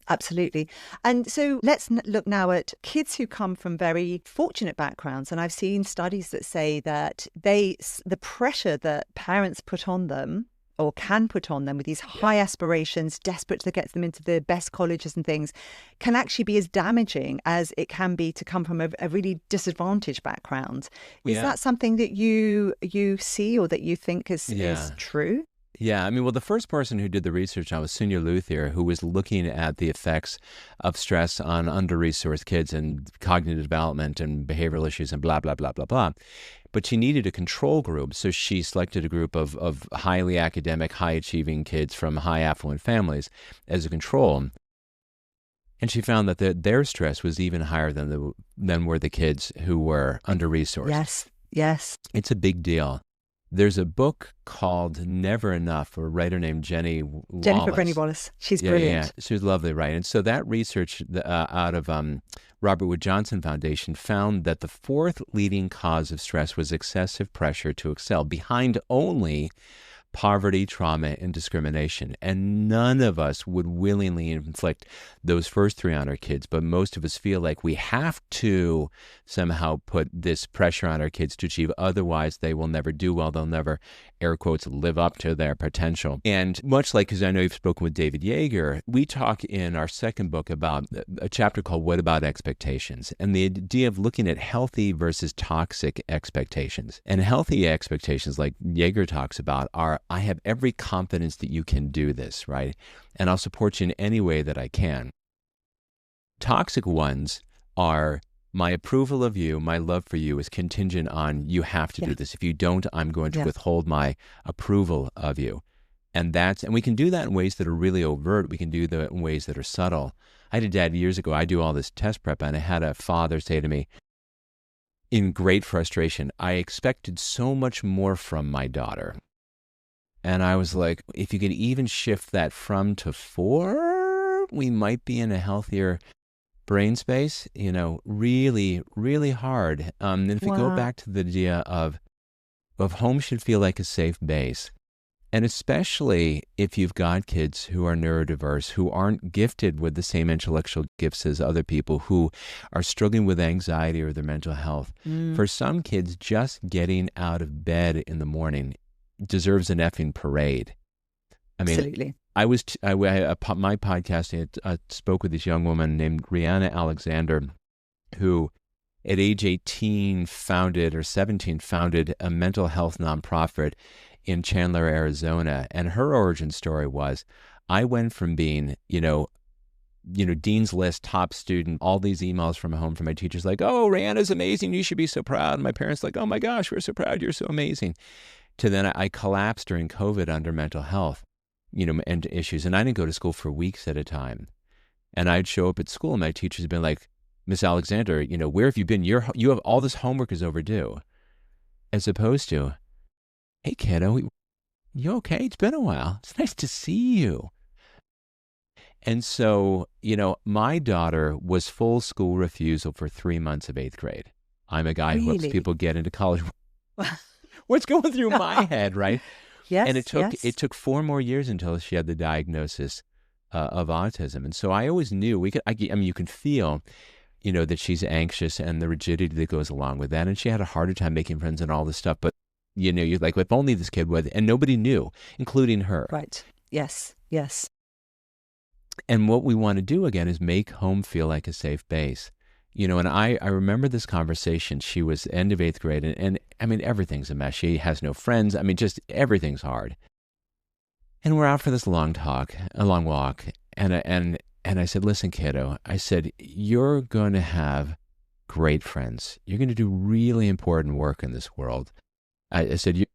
absolutely. And so let's look now at kids who come from very fortunate backgrounds. And I've seen studies that say that the pressure that parents put on them or can put on them with these high aspirations, desperate to get them into the best colleges and things, can actually be as damaging as it can be to come from a really disadvantaged background. Is that something that you see or that you think is true? Yeah, the first person who did the research on was Sonia Luthier, who was looking at the effects of stress on under-resourced kids and cognitive development and behavioral issues and blah, blah, blah, blah, blah. But she needed a control group, so she selected a group of highly academic, high-achieving kids from high affluent families as a control. And she found that their stress was even higher than were the kids who were under-resourced. Yes. It's a big deal. There's a book called Never Enough, a writer named Jennifer Wallace. She's brilliant. Yeah, she was lovely, right? And so that research out of Robert Wood Johnson Foundation found that the fourth leading cause of stress was excessive pressure to excel, behind only poverty, trauma, and discrimination. And none of us would willingly inflict those first three on our kids, but most of us feel like we have to somehow put this pressure on our kids to achieve. Otherwise, they will never do well. They'll never, air quotes, live up to their potential. And much like, because I know you've spoken with David Yeager, we talk in our second book about a chapter called What About Expectations? And the idea of looking at healthy versus toxic expectations. And healthy expectations, like Yeager talks about, are I have every confidence that you can do this, right? And I'll support you in any way that I can. Toxic ones are my approval of you, my love for you is contingent on you have to do this. If you don't, I'm going to withhold my approval of you. And we can do that in ways that are really overt. We can do that in ways that are subtle. I had a dad years ago. I do all this test prep, and I had a father say to me in great frustration, I expected so much more from my daughter. And I was like, if you could even shift that from to 4, we might be in a healthier brain space, really, really hard. And if we go back to the idea of home should feel like a safe base, and especially if you've got kids who are neurodiverse, who aren't gifted with the same intellectual gifts as other people, who are struggling with anxiety or their mental health. For some kids, just getting out of bed in the morning deserves an effing parade. I mean, Absolutely. My podcast, I spoke with this young woman named Rihanna Alexander, who at age 18 founded a mental health nonprofit in Chandler, Arizona. And her origin story was, I went from being, Dean's List top student, all these emails from home from my teachers like, oh, Rihanna's amazing, you should be so proud. And my parents like, oh my gosh, we're so proud, you're so amazing. To then I collapsed during COVID under mental health, and issues. And I didn't go to school for weeks at a time. And I'd show up at school and my teachers had been like, Miss Alexander, where have you been? You have all this homework is overdue. As opposed to, hey, kiddo, you okay? It's been a while. It's nice to see you. And so, my daughter was full school refusal for 3 months of 8th grade. I'm a guy who helps people get into college. What's going through my head, right? Yes. And it took 4 more years until she had the diagnosis of autism. And so I always knew you can feel, that she's anxious and the rigidity that goes along with that. And she had a harder time making friends and all this stuff. But you're like, if only this kid would, and nobody knew, including her. Right. Yes. Yes. And what we want to do again is make home feel like a safe base. And I remember this conversation. She was end of 8th grade, and I mean, everything's a mess. She has no friends. I mean, just everything's hard. And we're out for this long walk, and I said, listen, kiddo, I said, you're going to have great friends. You're going to do really important work in this world. I said,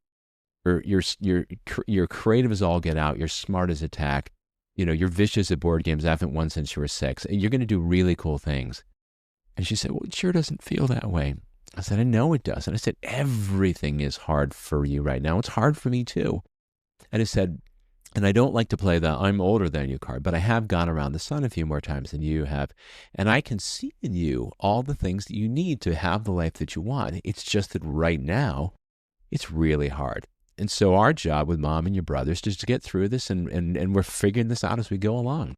you're creative as all get out. You're smart as a tack. You're vicious at board games. I haven't won since you were 6. You're going to do really cool things. And she said, well, it sure doesn't feel that way. I said, I know it does. And I said, everything is hard for you right now. It's hard for me too. And I said, and I don't like to play the I'm older than you card, but I have gone around the sun a few more times than you have. And I can see in you all the things that you need to have the life that you want. It's just that right now, it's really hard. And so our job with mom and your brothers is to get through this, and we're figuring this out as we go along.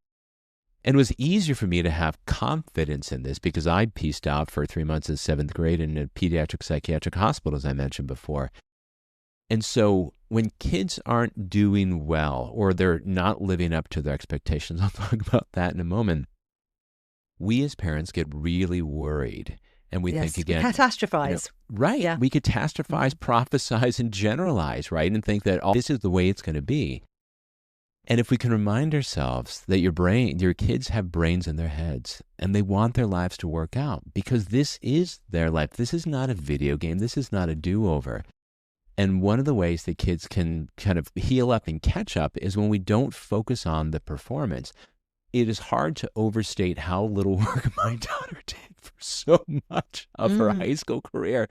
And it was easier for me to have confidence in this because I pieced out for 3 months in 7th grade in a pediatric psychiatric hospital, as I mentioned before. And so when kids aren't doing well or they're not living up to their expectations, I'll talk about that in a moment, we as parents get really worried. And we think again, we catastrophize. Right. Yeah. We catastrophize, prophesize, and generalize, right? And think that, this is the way it's going to be. And if we can remind ourselves that your kids have brains in their heads and they want their lives to work out because this is their life. This is not a video game. This is not a do-over. And one of the ways that kids can kind of heal up and catch up is when we don't focus on the performance. It is hard to overstate how little work my daughter did for so much of her high school career.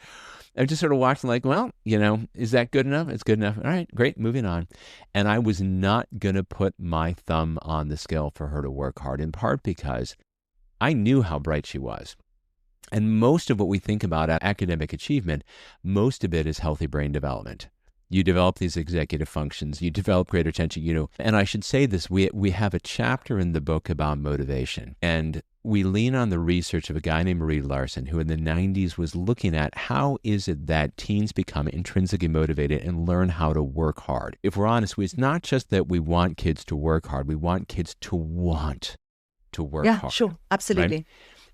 I'm just sort of watching like, well, is that good enough? It's good enough. All right, great, moving on. And I was not going to put my thumb on the scale for her to work hard, in part because I knew how bright she was. And most of what we think about academic achievement, most of it is healthy brain development. You develop these executive functions, you develop greater attention, And I should say this, we have a chapter in the book about motivation. And we lean on the research of a guy named Reed Larson, who in the 90s was looking at how is it that teens become intrinsically motivated and learn how to work hard. If we're honest, it's not just that we want kids to work hard, we want kids to want to work hard. Yeah, sure, absolutely. Right?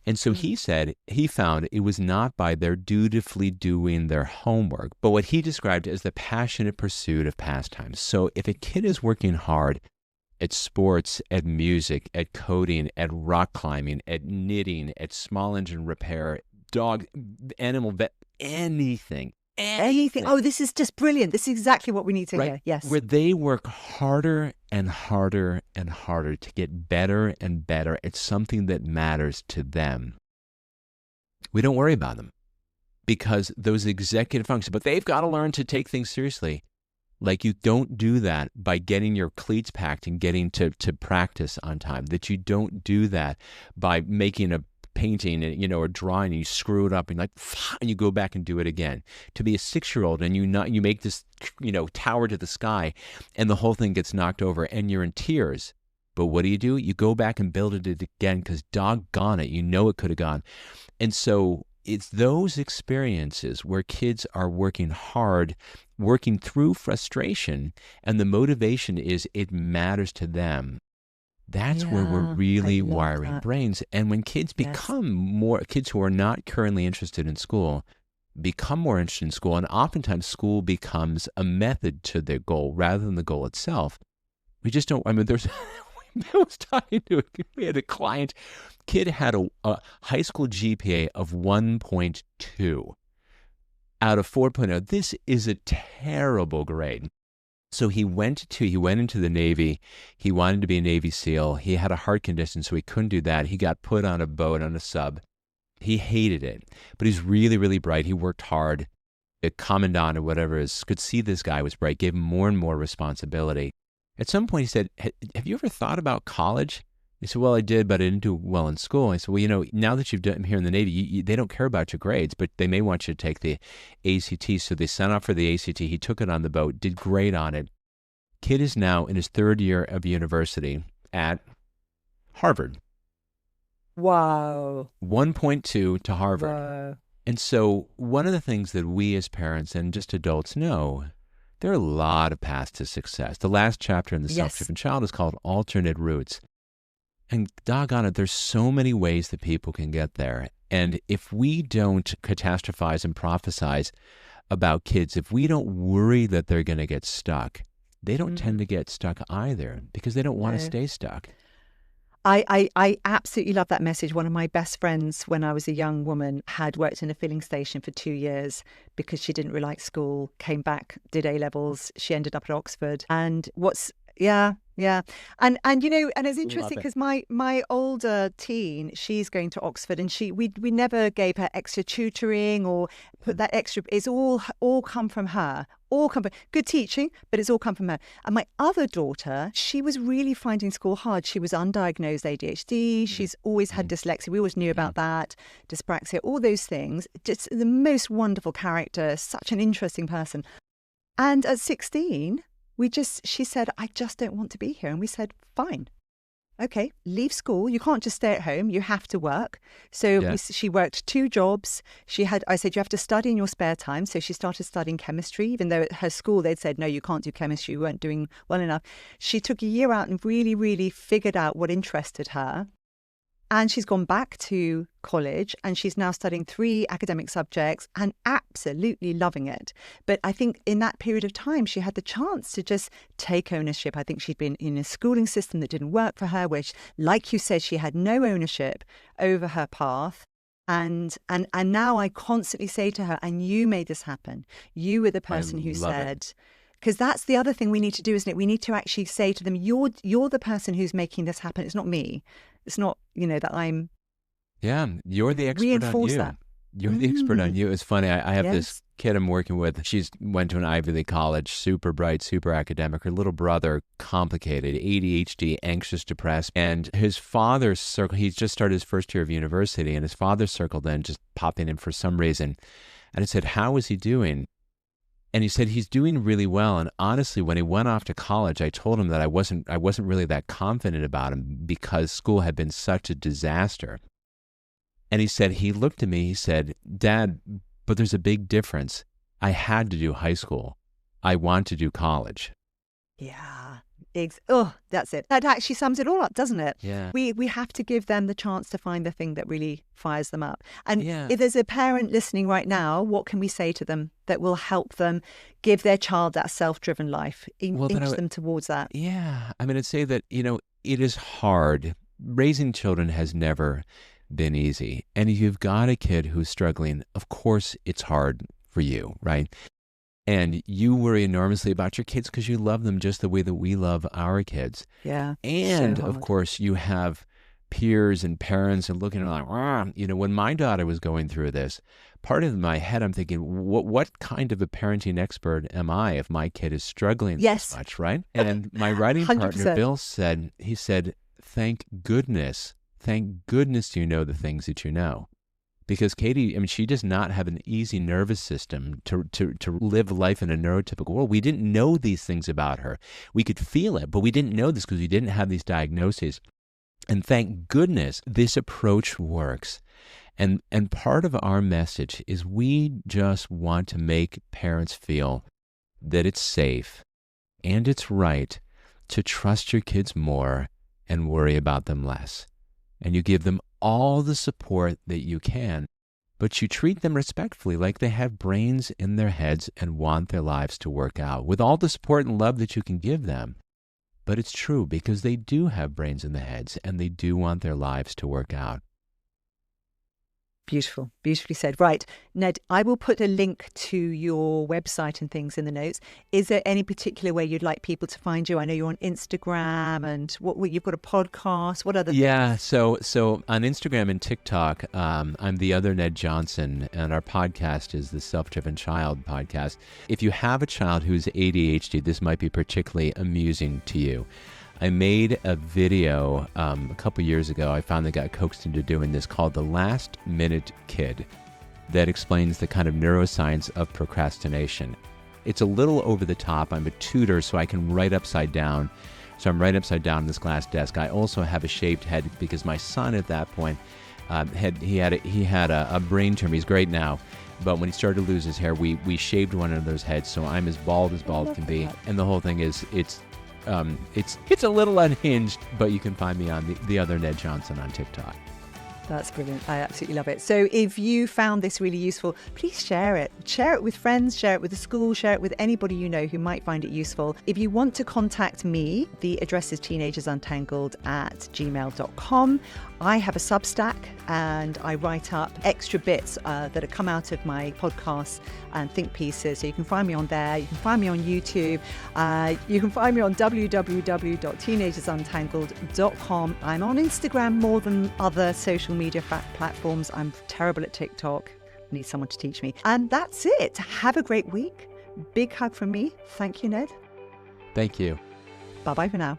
And so he found it was not by their dutifully doing their homework, but what he described as the passionate pursuit of pastimes. So if a kid is working hard at sports, at music, at coding, at rock climbing, at knitting, at small engine repair, dog, animal vet, anything, Anything. Oh, this is just brilliant. This is exactly what we need to hear. Yes. Where they work harder and harder and harder to get better and better at something that matters to them. We don't worry about them because those executive functions, but they've got to learn to take things seriously. Like, you don't do that by getting your cleats packed and getting to practice on time. That you don't do that by making a painting, or drawing, and you screw it up and and you go back and do it again. To be a 6-year-old and you make this, tower to the sky, and the whole thing gets knocked over and you're in tears. But what do? You go back and build it again because doggone it, it could have gone. And so it's those experiences where kids are working hard, working through frustration, and the motivation is it matters to them. That's where we're really wiring brains. And when kids become kids who are not currently interested in school, become more interested in school, and oftentimes school becomes a method to their goal rather than the goal itself. We just don't, there's, I was talking to we had a client, kid had a high school GPA of 1.2 out of 4.0. This is a terrible grade. So he went into the Navy. He wanted to be a Navy SEAL. He had a heart condition, so he couldn't do that. He got put on a boat, on a sub. He hated it, but he's really, really bright. He worked hard. The commandant or whatever could see this guy was bright, gave him more and more responsibility. At some point he said, have you ever thought about college? He said, well, I did, but I didn't do well in school. I said, well, now that you've done here in the Navy, they don't care about your grades, but they may want you to take the ACT. So they sent off for the ACT. He took it on the boat, did great on it. Kid is now in his 3rd year of university at Harvard. Wow. 1.2 to Harvard. Wow. And so one of the things that we as parents and just adults know, there are a lot of paths to success. The last chapter in the Self-Driven Child is called Alternate Routes. And doggone it, there's so many ways that people can get there. And if we don't catastrophize and prophesize about kids, if we don't worry that they're going to get stuck, they don't tend to get stuck either because they don't want to stay stuck. I absolutely love that message. One of my best friends when I was a young woman had worked in a filling station for 2 years because she didn't really like school, came back, did A-levels. She ended up at Oxford. And And it's interesting because my older teen, she's going to Oxford, and we never gave her extra tutoring or put that extra. It's all come from her. All come from good teaching, but it's all come from her. And my other daughter, she was really finding school hard. She was undiagnosed ADHD. She's always had dyslexia. We always knew about that, dyspraxia, all those things. Just the most wonderful character, such an interesting person. And at 16. She said, I just don't want to be here. And we said, fine. Okay, leave school. You can't just stay at home. You have to work. So she worked 2 jobs. I said, you have to study in your spare time. So she started studying chemistry, even though at her school they'd said, no, you can't do chemistry. You weren't doing well enough. She took a year out and really, really figured out what interested her. And she's gone back to college and she's now studying 3 academic subjects and absolutely loving it. But I think in that period of time, she had the chance to just take ownership. I think she'd been in a schooling system that didn't work for her, which, like you said, she had no ownership over her path. And now I constantly say to her, and you made this happen. You were the person who said... Because that's the other thing we need to do, isn't it? We need to actually say to them, you're the person who's making this happen. It's not me. It's not, that I'm... Yeah, you're the expert reinforce on you. That. You're the expert on you. It's funny. I have this kid I'm working with. She's went to an Ivy League college, super bright, super academic. Her little brother, complicated, ADHD, anxious, depressed. And his father's circle, he's just started his 1st year of university, and his father's circle then just popping in for some reason. And I said, how is he doing? And he said he's doing really well. And honestly, when he went off to college, I told him that I wasn't really that confident about him because school had been such a disaster. And he looked at me, he said, Dad, but there's a big difference. I had to do high school. I want to do college. Yeah. That's it. That actually sums it all up, doesn't it? Yeah. We have to give them the chance to find the thing that really fires them up. And if there's a parent listening right now, what can we say to them that will help them give their child that self-driven life, inch them towards that? Yeah. I'd say that, it is hard. Raising children has never been easy. And if you've got a kid who's struggling, of course it's hard for you, right? And you worry enormously about your kids because you love them just the way that we love our kids. Yeah. And so of hard. course, you have peers and parents and looking like, when my daughter was going through this, part of my head, I'm thinking, what kind of a parenting expert am I if my kid is struggling Yes. this much, right? And my writing partner, 100%. Bill, said, thank goodness you know the things that you know. Because Katie, I mean, she does not have an easy nervous system to live life in a neurotypical world. We didn't know these things about her. We could feel it, but we didn't know this because we didn't have these diagnoses. And thank goodness this approach works. And part of our message is we just want to make parents feel that it's safe and it's right to trust your kids more and worry about them less. And you give them all the support that you can, but you treat them respectfully like they have brains in their heads and want their lives to work out with all the support and love that you can give them. But it's true because they do have brains in their heads and they do want their lives to work out. Beautiful. Beautifully said. Right. Ned, I will put a link to your website and things in the notes. Is there any particular way you'd like people to find you? I know you're on Instagram and you've got a podcast. What other Yeah, so on Instagram and TikTok, I'm the other Ned Johnson, and our podcast is the Self-Driven Child podcast. If you have a child who's ADHD, this might be particularly amusing to you. I made a video a couple years ago. I finally got coaxed into doing this called The Last Minute Kid that explains the kind of neuroscience of procrastination. It's a little over the top. I'm a tutor, so I can write upside down. So I'm right upside down on this glass desk. I also have a shaved head because my son at that point had a brain tumor. He's great now. But when he started to lose his hair, we shaved one another's heads. So I'm as bald can be. And the whole thing is it's a little unhinged, but you can find me on the other Ned Johnson on TikTok. That's brilliant. I absolutely love it. So if you found this really useful, please share it. Share it with friends, share it with the school, share it with anybody you know who might find it useful. If you want to contact me, the address is teenagersuntangled@gmail.com. I have a Substack and I write up extra bits that have come out of my podcasts and think pieces. So you can find me on there. You can find me on YouTube. You can find me on www.teenagersuntangled.com. I'm on Instagram more than other social media platforms. I'm terrible at TikTok. I need someone to teach me. And that's it. Have a great week. Big hug from me. Thank you, Ned. Thank you. Bye-bye for now.